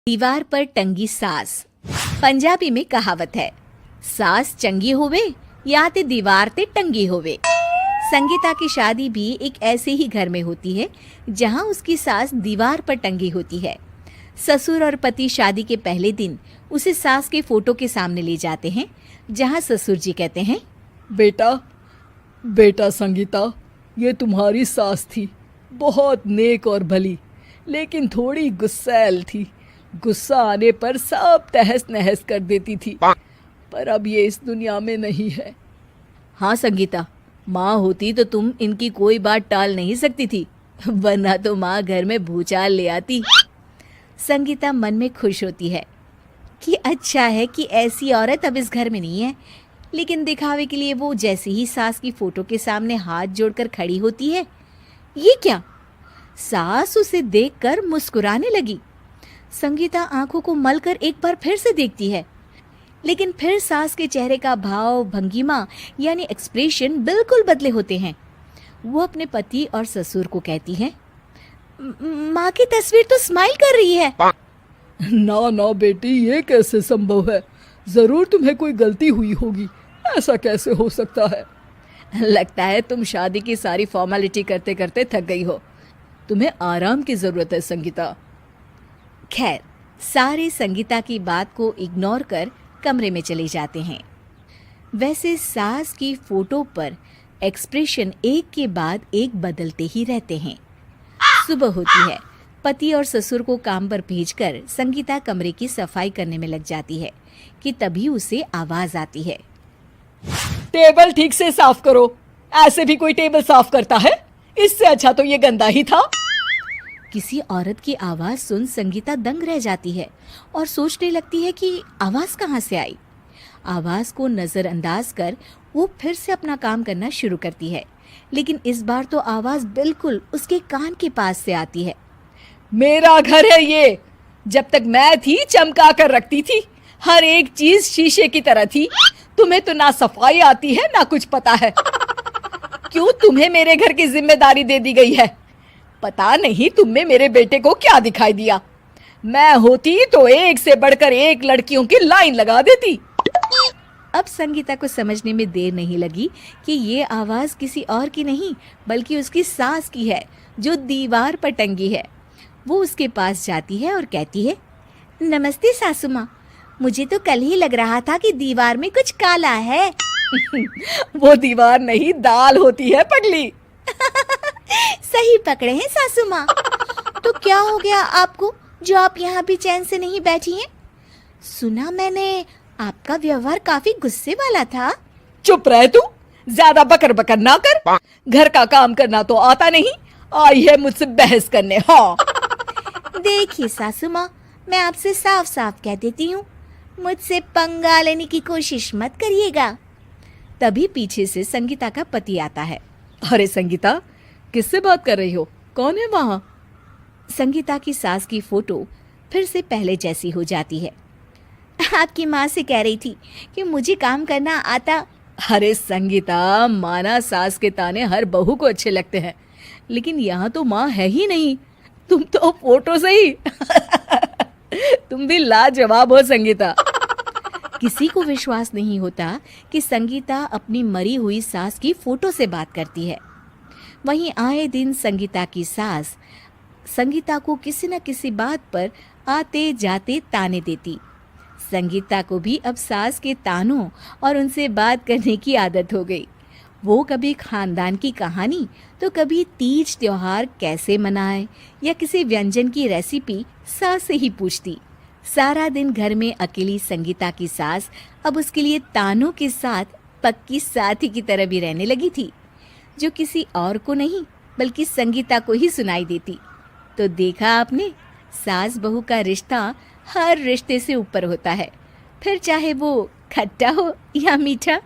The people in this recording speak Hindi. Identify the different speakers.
Speaker 1: दीवार पर टंगी सास। पंजाबी में कहावत है, सास चंगी होवे या ते दीवार ते टंगी होवे। संगीता की शादी भी एक ऐसे ही घर में होती है जहां उसकी सास दीवार पर टंगी होती है। ससुर और पति शादी के पहले दिन उसे सास के फोटो के सामने ले जाते हैं, जहां ससुर जी कहते हैं,
Speaker 2: बेटा बेटा संगीता, ये तुम्हारी सास थी, बहुत नेक और भली, लेकिन थोड़ी गुस्सैल थी। गुस्सा आने पर सब तहस नहस कर देती थी, पर अब ये इस दुनिया में नहीं है।
Speaker 1: हाँ संगीता, माँ होती तो तुम इनकी कोई बात टाल नहीं सकती थी, वरना तो माँ घर में भूचाल ले आती। संगीता मन में खुश होती है कि अच्छा है कि ऐसी औरत अब इस घर में नहीं है, लेकिन दिखावे के लिए वो जैसे ही सास की फोटो के सामने हाथ जोड़कर खड़ी होती है, ये क्या? सास उसे देखकर मुस्कुराने लगी। संगीता आंखों को मलकर एक बार फिर से देखती है, लेकिन फिर सास के चेहरे का भाव, भंगिमा यानी एक्सप्रेशन बिल्कुल बदले होते हैं। वो अपने पति और ससुर को कहती है, माँ की तस्वीर तो स्माइल कर रही है।
Speaker 2: ना ना बेटी, ये कैसे संभव है? जरूर तुम्हें कोई गलती हुई होगी, ऐसा कैसे हो सकता है?
Speaker 1: लगता है तुम शादी की सारी फॉर्मेलिटी करते करते थक गई हो, तुम्हें आराम की जरूरत है संगीता। खैर, सारे संगीता की बात को इग्नोर कर कमरे में चले जाते हैं। वैसे सास की फोटो पर एक्सप्रेशन एक के बाद एक बदलते ही रहते हैं। सुबह होती है, पति और ससुर को काम पर भेजकर संगीता कमरे की सफाई करने में लग जाती है कि तभी उसे आवाज आती है,
Speaker 2: टेबल ठीक से साफ करो। ऐसे भी कोई टेबल साफ करता है? इससे अच्छा तो ये गंदा ही था।
Speaker 1: किसी औरत की आवाज सुन संगीता दंग रह जाती है और सोचने लगती है कि आवाज कहाँ से आई। आवाज को नजरअंदाज कर वो फिर से अपना काम करना शुरू करती है, लेकिन इस बार तो आवाज बिल्कुल उसके कान के पास से आती है।
Speaker 2: मेरा घर है ये। जब तक मैं थी चमका कर रखती थी, हर एक चीज शीशे की तरह थी। तुम्हें तो ना सफाई आती है ना कुछ पता है। क्यों तुम्हें मेरे घर की जिम्मेदारी दे दी गई है? पता नहीं तुम में मेरे बेटे को क्या दिखाई दिया। मैं होती तो एक से बढ़कर एक लड़कियों की लाइन लगा देती।
Speaker 1: अब संगीता को समझने में देर नहीं लगी कि ये आवाज किसी और की नहीं बल्कि उसकी सास की है, जो दीवार पर टंगी है। वो उसके पास जाती है और कहती है, नमस्ते सासू माँ, मुझे तो कल ही लग रहा था कि दीवार में कुछ काला है।
Speaker 2: वो दीवार नहीं, दाल होती है पगली।
Speaker 1: सही पकड़े हैं सासू माँ। तो क्या हो गया आपको जो आप यहाँ भी चैन से नहीं बैठी हैं? सुना मैंने आपका व्यवहार काफी गुस्से वाला था।
Speaker 2: चुप रह तू, ज्यादा बकर बकर ना कर। घर का काम करना तो आता नहीं, आई है मुझसे बहस करने। हाँ
Speaker 1: देखिए सासू माँ, मैं आपसे साफ साफ कह देती हूँ, मुझसे पंगा लेने की कोशिश मत करिएगा। तभी पीछे से संगीता का पति आता है।
Speaker 2: अरे संगीता, किससे बात कर रही हो? कौन है वहाँ?
Speaker 1: संगीता की सास की फोटो फिर से पहले जैसी हो जाती है। आपकी माँ से कह रही थी कि मुझे काम करना आता।
Speaker 2: अरे संगीता, माना सास के ताने हर बहू को अच्छे लगते हैं, लेकिन यहाँ तो माँ है ही नहीं। तुम तो फोटो से ही तुम भी लाजवाब हो संगीता।
Speaker 1: किसी को विश्वास नहीं होता कि संगीता अपनी मरी हुई सास की फोटो से बात करती है। वहीं आए दिन संगीता की सास संगीता को किसी न किसी बात पर आते जाते ताने देती। संगीता को भी अब सास के तानों और उनसे बात करने की आदत हो गई। वो कभी खानदान की कहानी तो कभी तीज त्योहार कैसे मनाए या किसी व्यंजन की रेसिपी सास से ही पूछती। सारा दिन घर में अकेली संगीता की सास अब उसके लिए तानों के साथ पक्की साथी की तरह भी रहने लगी थी, जो किसी और को नहीं बल्कि संगीता को ही सुनाई देती। तो देखा आपने, सास बहू का रिश्ता हर रिश्ते से ऊपर होता है, फिर चाहे वो खट्टा हो या मीठा।